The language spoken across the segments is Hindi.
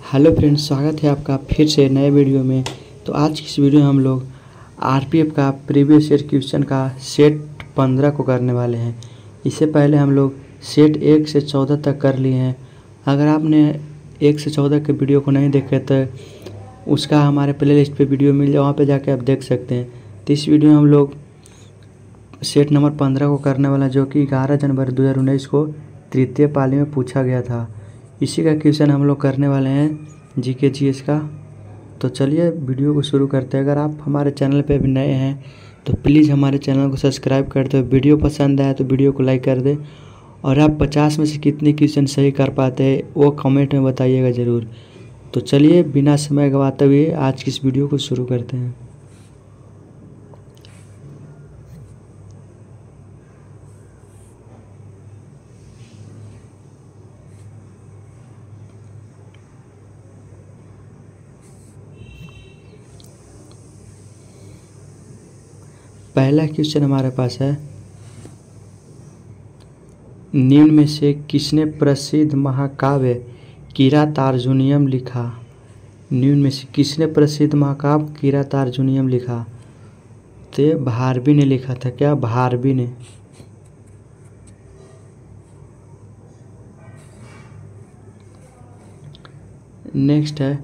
हेलो फ्रेंड्स, स्वागत है आपका फिर से नए वीडियो में। तो आज की इस वीडियो में हम लोग आरपीएफ का प्रीवियस ईयर क्वेश्चन का सेट 15 को करने वाले हैं। इससे पहले हम लोग सेट 1 से 14 तक कर लिए हैं। अगर आपने 1 से 14 के वीडियो को नहीं देखे तो उसका हमारे प्लेलिस्ट पे वीडियो मिल जाए, वहाँ पे जाके आप देख सकते हैं। तो इस वीडियो में हम लोग सेट नंबर 15 को करने वाला, जो कि 11 जनवरी 2019 को तृतीय पाली में पूछा गया था। इसी का क्वेश्चन हम लोग करने वाले हैं जीके जीएस का। तो चलिए वीडियो को शुरू करते हैं। अगर आप हमारे चैनल पे अभी नए हैं तो प्लीज़ हमारे चैनल को सब्सक्राइब कर दो। वीडियो पसंद आए तो वीडियो को लाइक कर दें, और आप 50 में से कितने क्वेश्चन सही कर पाते हैं वो कमेंट में बताइएगा ज़रूर। तो चलिए बिना समय गंवाते हुए आज की इस वीडियो को शुरू करते हैं। पहला क्वेश्चन हमारे पास है, निम्न में से किसने प्रसिद्ध महाकाव्य किरातार्जुनीयम लिखा? निम्न में से किसने प्रसिद्ध महाकाव्य किरातार्जुनीयम लिखा? तो भारवी ने लिखा था। क्या? भारवी ने। नेक्स्ट है,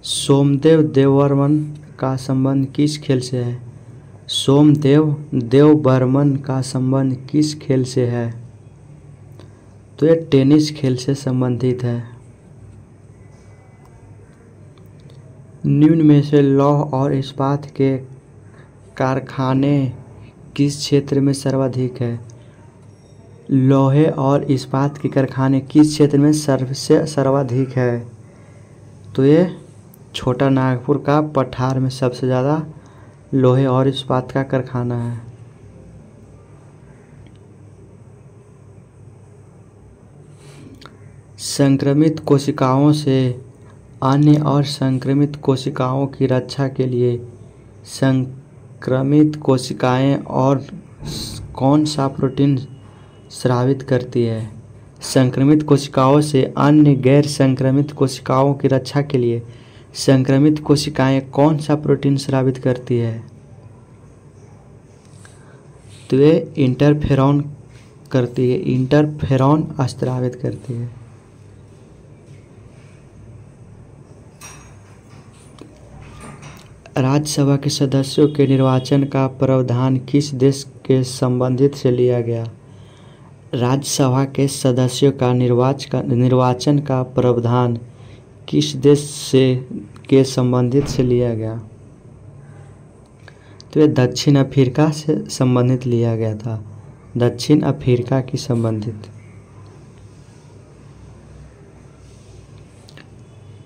सोमदेव देववर्मन का संबंध किस खेल से है? सोमदेव देववर्मन का संबंध किस खेल से है? तो ये टेनिस खेल से संबंधित है। निम्न में से लौह और इस्पात के कारखाने किस क्षेत्र में सर्वाधिक है? लोहे और इस्पात के कारखाने किस क्षेत्र में सबसे सर्वाधिक है? तो ये छोटा नागपुर का पठार में सबसे ज़्यादा लोहे और इस्पात का कारखाना है। संक्रमित कोशिकाओं से अन्य और संक्रमित कोशिकाओं की रक्षा के लिए संक्रमित कोशिकाएं और कौन सा प्रोटीन स्रावित करती है? संक्रमित कोशिकाओं से अन्य गैर संक्रमित कोशिकाओं की रक्षा के लिए संक्रमित कोशिकाएं कौन सा प्रोटीन स्रावित करती है? तो ये इंटरफेरॉन करती है। इंटरफेरॉन स्रावित करती है। राज्यसभा के सदस्यों के निर्वाचन का प्रावधान किस देश के संबंधित से लिया गया? राज्यसभा के सदस्यों का निर्वाचन का प्रावधान किस देश से के संबंधित से लिया गया? तो ये दक्षिण अफ्रीका से संबंधित लिया गया था। दक्षिण अफ्रीका की संबंधित।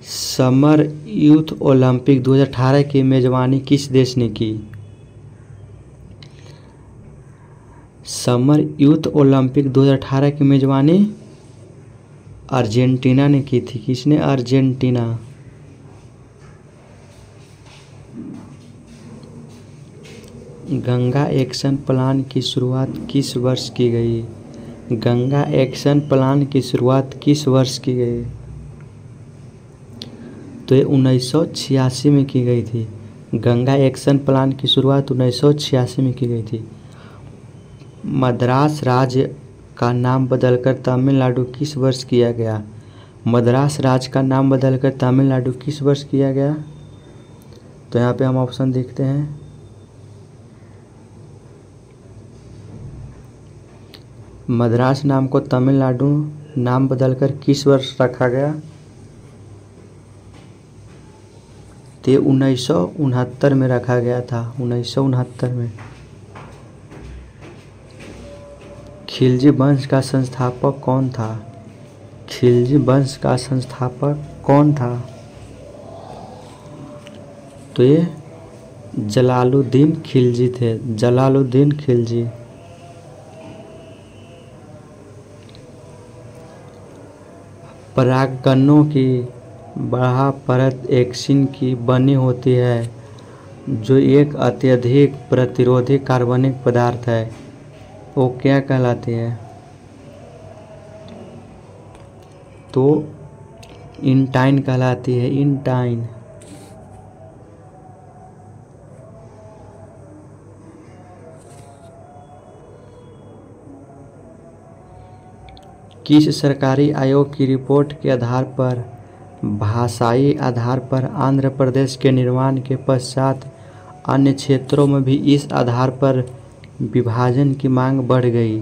समर यूथ ओलंपिक 2018 की मेजबानी किस देश ने की? समर यूथ ओलंपिक 2018 की मेजबानी अर्जेंटीना ने की थी। किसने? अर्जेंटीना। गंगा एक्शन प्लान की शुरुआत किस वर्ष की गई? गंगा एक्शन प्लान की शुरुआत किस वर्ष की गई? तो ये 1986 में की गई थी। गंगा एक्शन प्लान की शुरुआत 1986 में की गई थी। मद्रास राज्य का नाम बदलकर तमिलनाडु किस वर्ष किया गया? मद्रास राज्य का नाम बदलकर तमिलनाडु किस वर्ष किया गया? तो यहाँ पे हम ऑप्शन देखते हैं। मद्रास नाम को तमिलनाडु नाम बदलकर किस वर्ष रखा गया? तो 1969 में रखा गया था। 1969 में। खिलजी वंश का संस्थापक कौन था? खिलजी वंश का संस्थापक कौन था? तो ये जलालुद्दीन खिलजी थे। जलालुद्दीन खिलजी। परागकणों की बाह्य परत एक्सिन की बनी होती है, जो एक अत्यधिक प्रतिरोधी कार्बनिक पदार्थ है। वो क्या कहलाती है? तो इंटाइन कहलाती है, इंटाइन। किस सरकारी आयोग की रिपोर्ट के आधार पर भाषाई आधार पर आंध्र प्रदेश के निर्माण के पश्चात अन्य क्षेत्रों में भी इस आधार पर विभाजन की मांग बढ़ गई?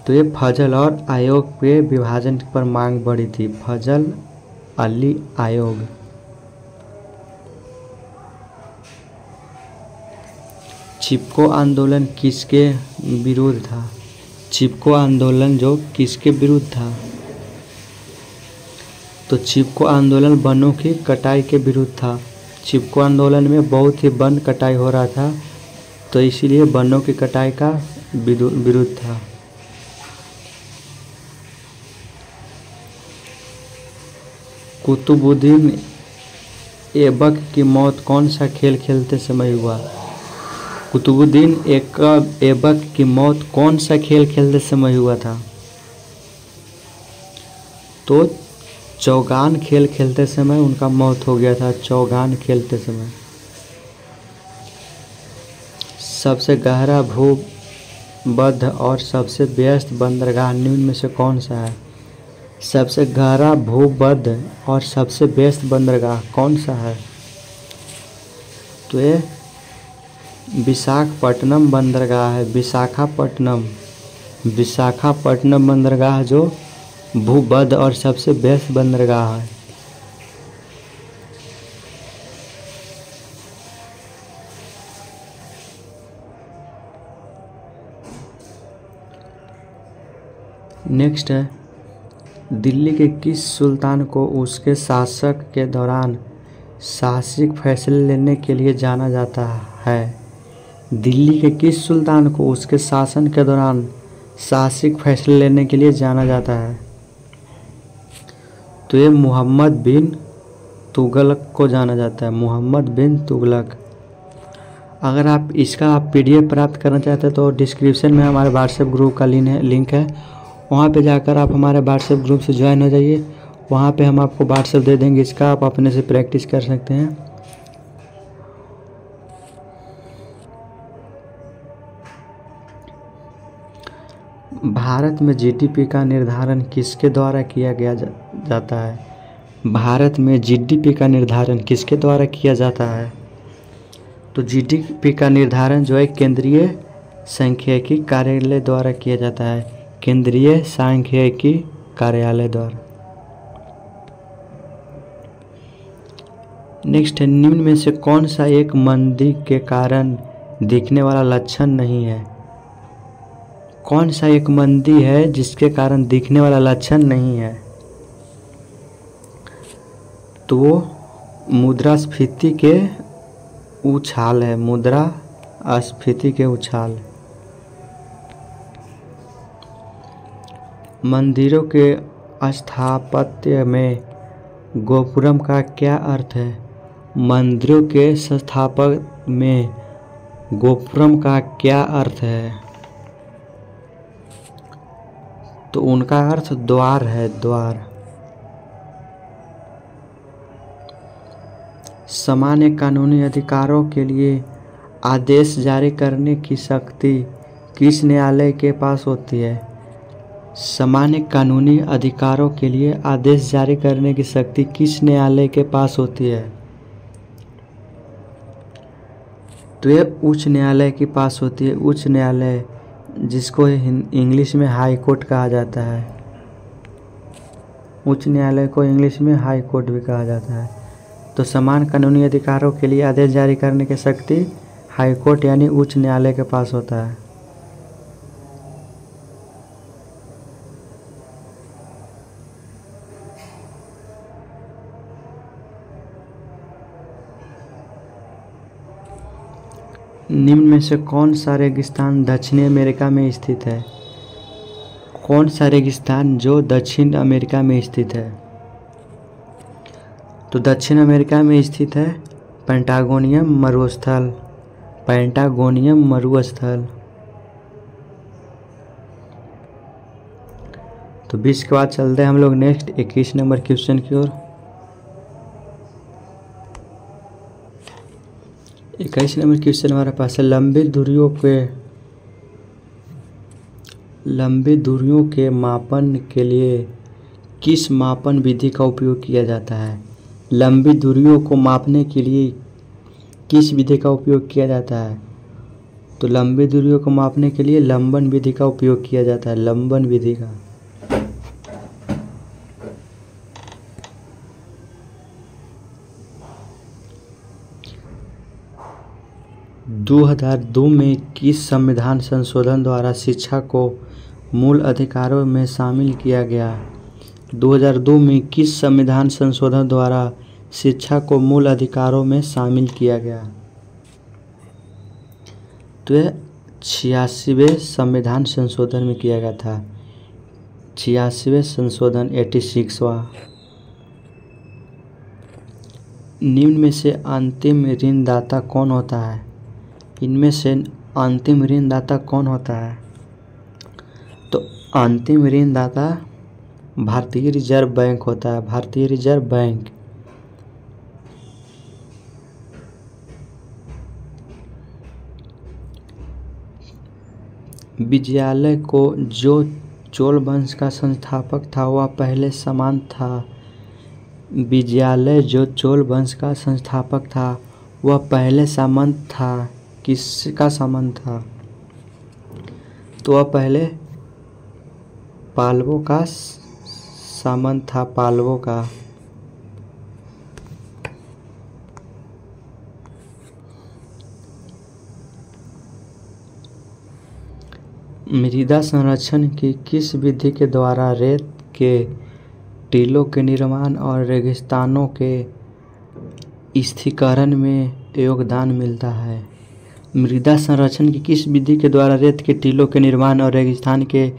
तो ये फजल और आयोग के विभाजन पर मांग बढ़ी थी, फजल अली आयोग। चिपको आंदोलन किसके विरुद्ध था? चिपको आंदोलन जो किसके विरुद्ध था? तो चिपको आंदोलन वनों की कटाई के विरुद्ध था। चिपको आंदोलन में बहुत ही वन कटाई हो रहा था, तो इसीलिए वनों की कटाई का विरुद्ध था। कुतुबुद्दीन ऐबक की मौत कौन सा खेल खेलते समय हुआ? कुतुबुद्दीन ऐबक की मौत कौन सा खेल खेलते समय हुआ था? तो चौगान खेल खेलते समय उनका मौत हो गया था, चौगान खेलते समय। सबसे गहरा भूबद्ध और सबसे व्यस्त बंदरगाह निम्न में से कौन सा है? सबसे गहरा भूबद्ध और सबसे व्यस्त बंदरगाह कौन सा है? तो ये विशाखापट्टनम बंदरगाह है, विशाखापट्टनम। विशाखापट्टनम बंदरगाह जो भूबद्ध और सबसे व्यस्त बंदरगाह है। नेक्स्ट है, दिल्ली के किस सुल्तान को उसके शासक के दौरान साहसिक फैसले लेने के लिए जाना जाता है? दिल्ली के किस सुल्तान को उसके शासन के दौरान साहसिक फैसले लेने के लिए जाना जाता है? तो ये मोहम्मद बिन तुगलक को जाना जाता है, मोहम्मद बिन तुगलक। अगर आप इसका PDF प्राप्त करना चाहते हैं तो डिस्क्रिप्शन में हमारे व्हाट्सएप ग्रुप का लिंक है, वहाँ पे जाकर आप हमारे व्हाट्सएप ग्रुप से ज्वाइन हो जाइए। वहाँ पे हम आपको व्हाट्सएप दे देंगे, इसका आप अपने से प्रैक्टिस कर सकते हैं। भारत में GDP का निर्धारण किसके द्वारा किया गया जाता है? भारत में GDP का निर्धारण किसके द्वारा किया जाता है? तो GDP का निर्धारण जो है केंद्रीय सांख्यिकी कार्यालय द्वारा किया जाता है, केंद्रीय सांख्यिकी कार्यालय द्वारा। नेक्स्ट है, निम्न में से कौन सा एक मंदी के कारण दिखने वाला लक्षण नहीं है? कौन सा एक मंदी है जिसके कारण दिखने वाला लक्षण नहीं है? तो वो मुद्रास्फीति के उछाल है, मुद्रास्फीति के उछाल। मंदिरों के स्थापत्य में गोपुरम का क्या अर्थ है? मंदिरों के स्थापत्य में गोपुरम का क्या अर्थ है? तो उनका अर्थ द्वार है, द्वार। सामान्य कानूनी अधिकारों के लिए आदेश जारी करने की शक्ति किस न्यायालय के पास होती है? सामान्य कानूनी अधिकारों के लिए आदेश जारी करने की शक्ति किस न्यायालय के पास होती है? तो ये उच्च न्यायालय के पास होती है, उच्च न्यायालय, जिसको इंग्लिश में हाई कोर्ट कहा जाता है। उच्च न्यायालय को इंग्लिश में हाई कोर्ट भी कहा जाता है। तो समान कानूनी अधिकारों के लिए आदेश जारी करने की शक्ति हाई कोर्ट यानी उच्च न्यायालय के पास होता है। निम्न में से कौन सा रेगिस्तान दक्षिणी अमेरिका में स्थित है? कौन सा रेगिस्तान जो दक्षिण अमेरिका में स्थित है? तो दक्षिण अमेरिका में स्थित है पेंटागोनियम मरुस्थल, पेंटागोनियम मरुस्थल। तो 20 के बाद चलते हैं हम लोग नेक्स्ट 21 नंबर क्वेश्चन की ओर। 21 नंबर क्वेश्चन हमारे पास है, लंबी दूरियों के मापन के लिए किस मापन विधि का उपयोग किया जाता है? लंबी दूरियों को मापने के लिए किस विधि का उपयोग किया जाता है? तो लंबी दूरियों को मापने के लिए लंबन विधि का उपयोग किया जाता है, लंबन विधि का। दो 2002 में किस संविधान संशोधन द्वारा शिक्षा को मूल अधिकारों में शामिल किया गया? 2002 में किस संविधान संशोधन द्वारा शिक्षा को मूल अधिकारों में शामिल किया गया? तो यह 86वें संविधान संशोधन में किया गया था, 86वें संशोधन 86वां। निम्न में से अंतिम ऋणदाता कौन होता है? इनमें से अंतिम ऋणदाता कौन होता है? तो अंतिम ऋणदाता भारतीय रिजर्व बैंक होता है, भारतीय रिजर्व बैंक। विजयालय को जो चोल वंश का संस्थापक था वह पहले सामंत था। विजयालय जो चोल वंश का संस्थापक था वह पहले सामंत था। किसका सामंत था? तो वह पहले पालवों का सामंत था, पालवों का। मृदा संरक्षण की किस विधि के द्वारा रेत के टीलों के निर्माण और रेगिस्तानों के स्थिरीकरण में योगदान मिलता है? मृदा संरक्षण की किस विधि के द्वारा रेत के टीलों के निर्माण और रेगिस्तान के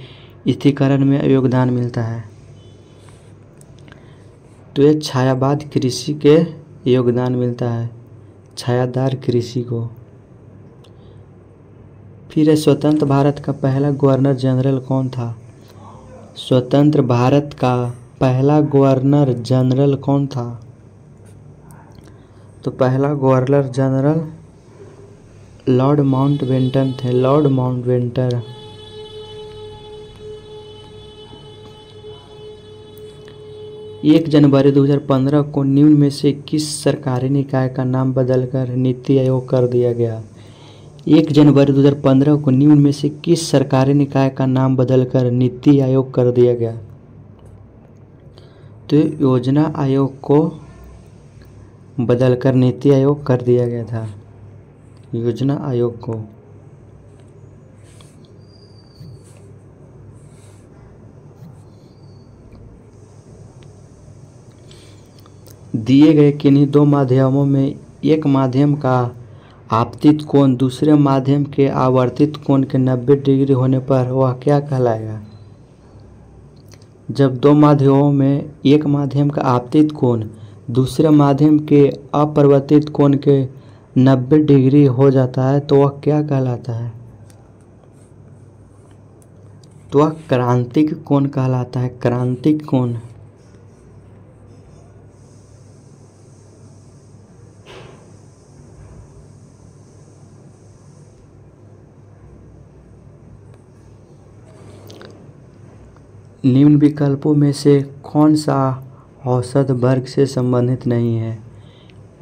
स्थिरीकरण में योगदान मिलता है? तो यह छायावाद कृषि के योगदान मिलता है, छायादार कृषि को। फिर स्वतंत्र भारत का पहला गवर्नर जनरल कौन था? स्वतंत्र भारत का पहला गवर्नर जनरल कौन था? तो पहला गवर्नर जनरल लॉर्ड माउंटबेटन थे, लॉर्ड माउंटबेटन। एक जनवरी 2015 को निम्न में से किस सरकारी निकाय का नाम बदलकर नीति आयोग कर दिया गया? 1 जनवरी 2015 को निम्न में से किस सरकारी निकाय का नाम बदलकर नीति आयोग कर दिया गया? तो योजना आयोग को बदलकर नीति आयोग कर दिया गया था, योजना आयोग को। दिए गए किन्हीं दो माध्यमों में एक माध्यम का आपतित कोण दूसरे माध्यम के आवर्तित कोण के 90 डिग्री होने पर वह क्या कहलाएगा? जब दो माध्यमों में एक माध्यम का आपतित कोण दूसरे माध्यम के अपरिवर्तित कोण के 90 डिग्री हो जाता है तो वह क्या कहलाता है? तो वह क्रांतिक कोण कहलाता है, क्रांतिक कोण। निम्न विकल्पों में से कौन सा औसत वर्ग से संबंधित नहीं है?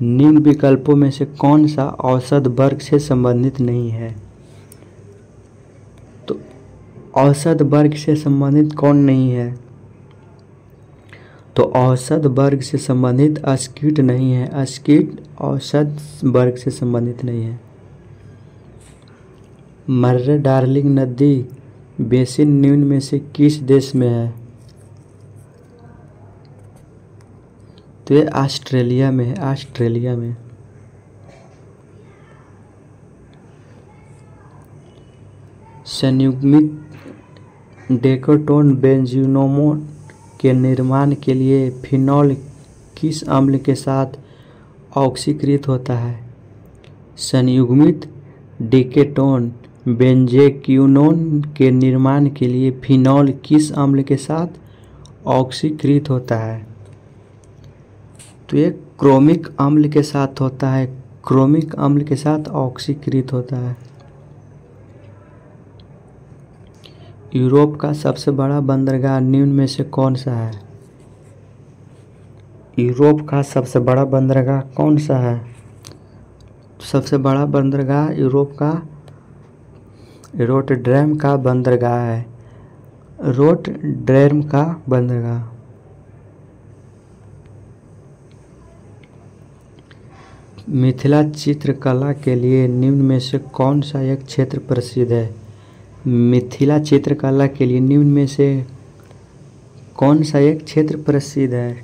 निम्न विकल्पों में से कौन सा औसत वर्ग से संबंधित नहीं है? तो औसत वर्ग से संबंधित कौन नहीं है? तो औसत वर्ग से संबंधित अस्कीट नहीं है, अस्कीट औसत वर्ग से संबंधित नहीं है। मर्रे डार्लिंग नदी बेसिन निम्न में से किस देश में है? तो ये ऑस्ट्रेलिया में है, ऑस्ट्रेलिया में। संयुग्मित डेकेटोन बेंजीनोमों के निर्माण के लिए फिनॉल किस अम्ल के साथ ऑक्सीकृत होता है? संयुग्मित डेकेटोन बेंजेक्यूनोन के निर्माण के लिए फिनॉल किस अम्ल के साथ ऑक्सीकृत होता है। तो ये क्रोमिक अम्ल के साथ होता है, क्रोमिक अम्ल के साथ ऑक्सीकृत होता है। यूरोप का सबसे बड़ा बंदरगाह निम्न में से कौन सा है? यूरोप का सबसे बड़ा बंदरगाह कौन सा है? सबसे बड़ा बंदरगाह यूरोप का रोटरडैम का बंदरगाह है, रोटरडैम का बंदरगाह। मिथिला चित्रकला के लिए निम्न में से कौन सा एक क्षेत्र प्रसिद्ध है? मिथिला चित्रकला के लिए निम्न में से कौन सा एक क्षेत्र प्रसिद्ध है?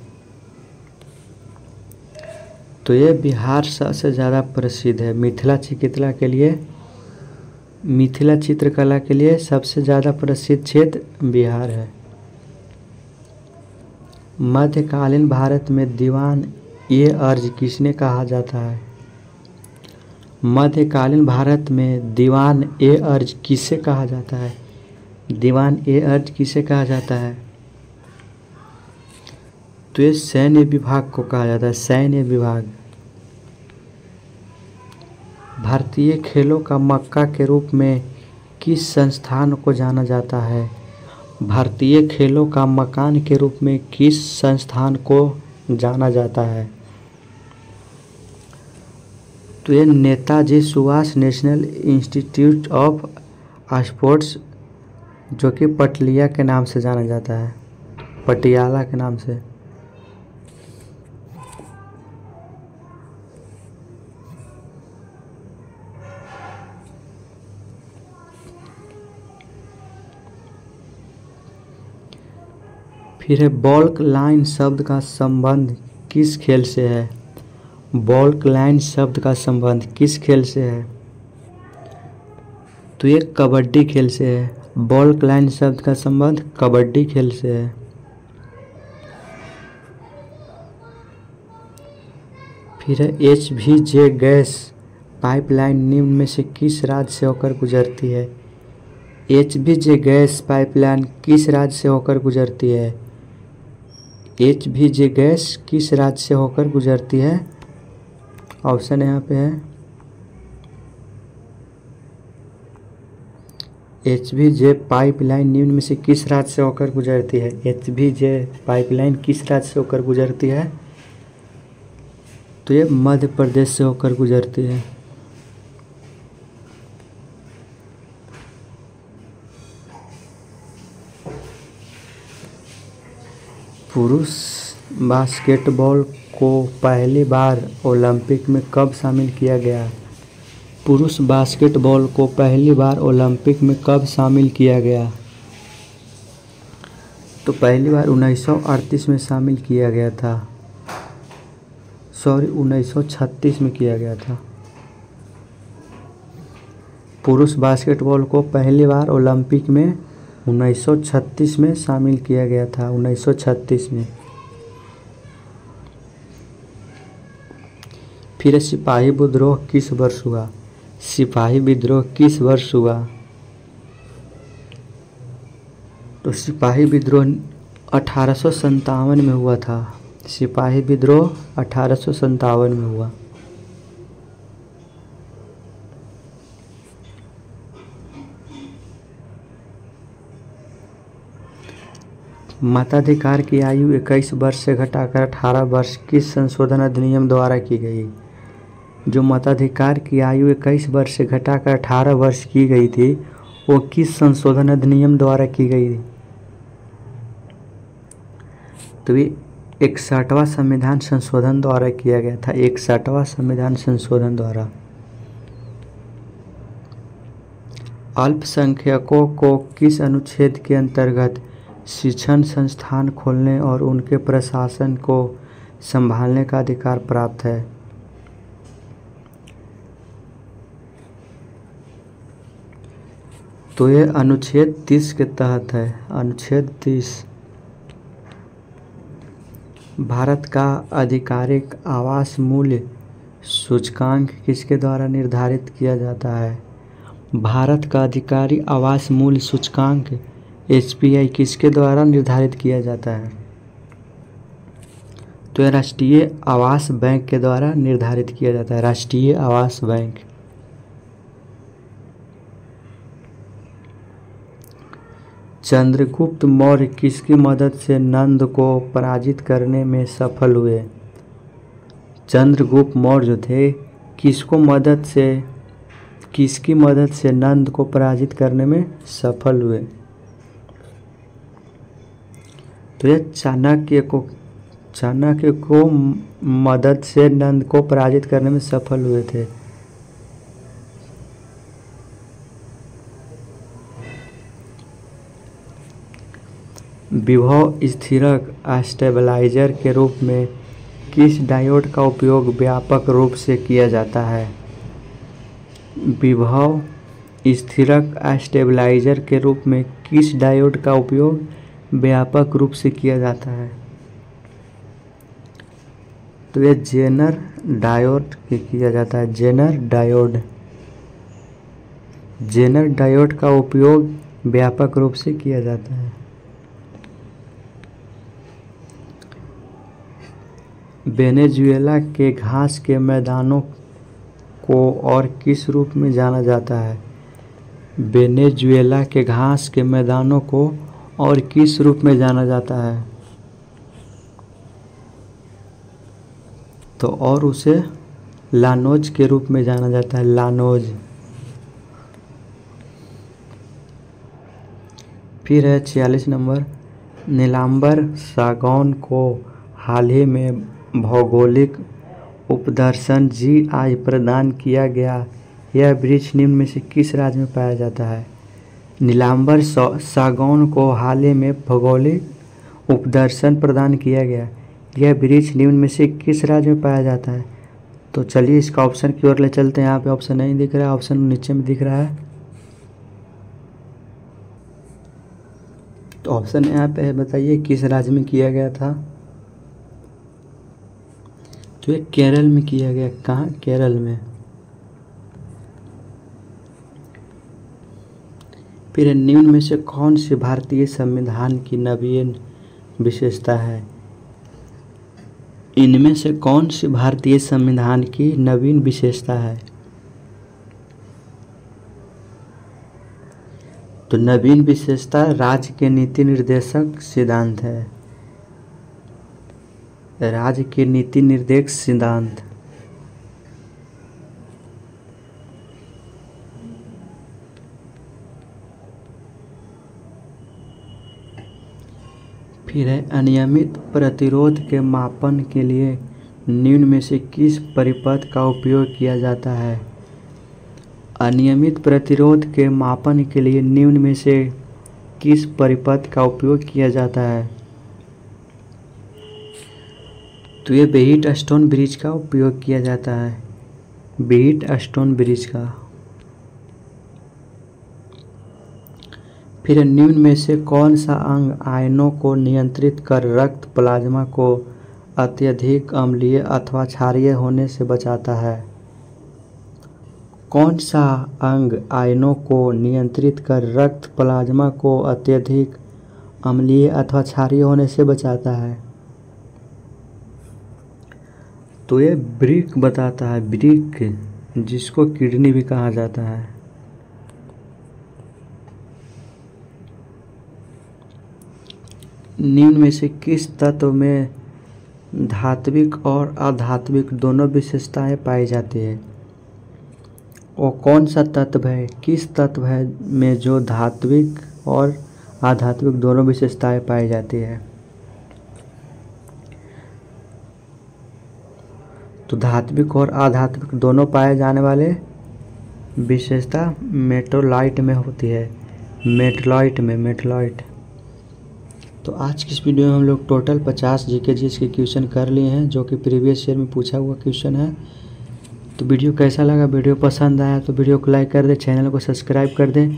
तो ये बिहार सबसे ज़्यादा प्रसिद्ध है। मिथिला चित्रकला के लिए सबसे ज़्यादा प्रसिद्ध क्षेत्र बिहार है। मध्यकालीन भारत में दीवान ए अर्ज किसने कहा जाता है? मध्यकालीन भारत में दीवान ए अर्ज किसे कहा जाता है? दीवान ए अर्ज किसे कहा जाता है? तो ये सैन्य विभाग को कहा जाता है, सैन्य विभाग। भारतीय खेलों का मक्का के रूप में किस संस्थान को जाना जाता है? भारतीय खेलों का मकान के रूप में किस संस्थान को जाना जाता है? तो ये Netaji Subhash national institute of sports, जो कि पटियाला के नाम से जाना जाता है, पटियाला के नाम से। फिर है बॉल्क लाइन शब्द का संबंध किस खेल से है? बॉल्क लाइन शब्द का संबंध किस खेल से है? तो ये कबड्डी खेल से है। बॉल्क लाइन शब्द का संबंध कबड्डी खेल से है। फिर है HVJ गैस पाइपलाइन निम्न में से किस राज्य से होकर गुजरती है? HVJ गैस पाइपलाइन किस राज्य से होकर गुजरती है? HVJ गैस किस राज्य से होकर गुजरती है? ऑप्शन यहाँ पे है HVJ पाइपलाइन निम्न में से किस राज्य से होकर गुजरती है? HVJ पाइपलाइन किस राज्य से होकर गुजरती है? तो ये मध्य प्रदेश से होकर गुजरती है। पुरुष बास्केटबॉल को पहली बार ओलंपिक में कब शामिल किया गया? पुरुष बास्केटबॉल को पहली बार ओलंपिक में कब शामिल किया गया? तो पहली बार 1938 में शामिल किया गया था, 1936 में किया गया था। पुरुष बास्केटबॉल को पहली बार ओलंपिक में 1936 में शामिल किया गया था, 1936 में। फिर सिपाही विद्रोह किस वर्ष हुआ? सिपाही विद्रोह किस वर्ष हुआ? तो सिपाही विद्रोह 1857 में हुआ था। सिपाही विद्रोह 1857 में हुआ। मताधिकार की आयु 21 वर्ष से घटाकर 18 वर्ष किस संशोधन अधिनियम द्वारा की गई? जो मताधिकार की आयु 21 वर्ष से घटाकर 18 वर्ष की गई थी, वो किस संशोधन अधिनियम द्वारा की गई? तो ये 61वां संविधान संशोधन द्वारा किया गया था, 61वां संविधान संशोधन द्वारा। अल्पसंख्यकों को किस अनुच्छेद के अंतर्गत शिक्षण संस्थान खोलने और उनके प्रशासन को संभालने का अधिकार प्राप्त है? तो ये अनुच्छेद 30 के तहत है, अनुच्छेद 30। भारत का आधिकारिक आवास मूल्य सूचकांक किसके द्वारा निर्धारित किया जाता है? भारत का आधिकारिक आवास मूल्य सूचकांक HPI किसके द्वारा निर्धारित किया जाता है? तो यह राष्ट्रीय आवास बैंक के द्वारा निर्धारित किया जाता है, राष्ट्रीय आवास बैंक। चंद्रगुप्त मौर्य किसकी मदद से नंद को पराजित करने में सफल हुए? चंद्रगुप्त मौर्य जो थे किसकी मदद से नंद को पराजित करने में सफल हुए? तो यह चाणक्य को मदद से नंद को पराजित करने में सफल हुए थे। विभव स्थिरक स्टेबलाइजर के रूप में किस डायोड का उपयोग व्यापक रूप से किया जाता है? विभव स्थिरक स्टेबलाइजर के रूप में किस डायोड का उपयोग व्यापक रूप से किया जाता है? तो यह जेनर डायोड किया जाता है, जेनर डायोड। जेनर डायोड का उपयोग व्यापक रूप से किया जाता है। वेनेजुएला के घास के मैदानों को और किस रूप में जाना जाता है? वेनेजुएला के घास के मैदानों को और किस रूप में जाना जाता है? तो और उसे लानोज के रूप में जाना जाता है, लानोज। फिर है 46 नंबर, नीलांबर सागौन को हाल ही में भौगोलिक उपदर्शन जीआई प्रदान किया गया। यह वृक्ष निम्न में से किस राज्य में पाया जाता है? नीलांबर सागौन को हाल ही में भौगोलिक उपदर्शन प्रदान किया गया। यह वृक्ष निम्न में से किस राज्य में पाया जाता है? तो चलिए इसका ऑप्शन की ओर ले चलते हैं। यहाँ पे ऑप्शन नहीं दिख रहा है, ऑप्शन नीचे में दिख रहा है। तो ऑप्शन यहाँ पे है, बताइए किस राज्य में किया गया था? तो ये केरल में किया गया। कहाँ? केरल में। फिर निम्न में से कौन सी भारतीय संविधान की नवीन विशेषता है? इनमें से कौन सी भारतीय संविधान की नवीन विशेषता है? तो नवीन विशेषता राज्य के नीति निर्देशक सिद्धांत है, राज्य के नीति निर्देशक सिद्धांत। फिर है अनियमित प्रतिरोध के मापन के लिए निम्न में से किस परिपथ का उपयोग किया जाता है? अनियमित प्रतिरोध के मापन के लिए निम्न में से किस परिपथ का उपयोग किया जाता है? तो ये व्हीटस्टोन ब्रिज का उपयोग किया जाता है, व्हीटस्टोन ब्रिज का। फिर निम्न में से कौन सा अंग आयनों को नियंत्रित कर रक्त प्लाज्मा को अत्यधिक अम्लीय अथवा क्षारीय होने से बचाता है? कौन सा अंग आयनों को नियंत्रित कर रक्त प्लाज्मा को अत्यधिक अम्लीय अथवा क्षारीय होने से बचाता है? तो ये वृक्क बताता है, वृक्क, जिसको किडनी भी कहा जाता है। निम्न में से किस तत्व में धात्विक और अधात्विक दोनों विशेषताएं पाई जाती है? वो कौन सा तत्व है, किस तत्व है में जो धात्विक और अधात्विक दोनों विशेषताएं पाई जाती है? तो धात्विक और अधात्विक दोनों पाए जाने वाले विशेषता मेटोलाइट में होती है, मेटलॉइट में, मेटलॉइट। तो आज की इस वीडियो में हम लोग टोटल 50 जीके जीएस के क्वेश्चन कर लिए हैं, जो कि प्रीवियस ईयर में पूछा हुआ क्वेश्चन है। तो वीडियो कैसा लगा? वीडियो पसंद आया तो वीडियो को लाइक कर दें, चैनल को सब्सक्राइब कर दें।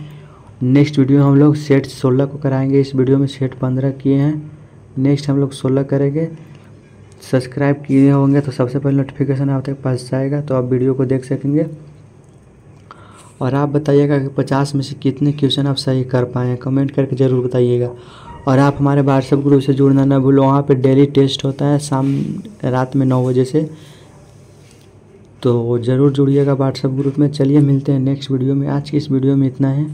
नेक्स्ट वीडियो हम लोग सेट 16 को कराएंगे। इस वीडियो में सेट 15 किए हैं, नेक्स्ट हम लोग 16 करेंगे। सब्सक्राइब किए होंगे तो सबसे पहले नोटिफिकेशन आप तक पहुँच जाएगा, तो आप वीडियो को देख सकेंगे। और आप बताइएगा कि 50 में से कितने क्वेश्चन आप सही कर पाए हैं, कमेंट करके ज़रूर बताइएगा। और आप हमारे व्हाट्सएप ग्रुप से जुड़ना ना भूलो, वहाँ पे डेली टेस्ट होता है रात में 9 बजे से, तो ज़रूर जुड़िएगा व्हाट्सएप ग्रुप में। चलिए मिलते हैं नेक्स्ट वीडियो में। आज की इस वीडियो में इतना है।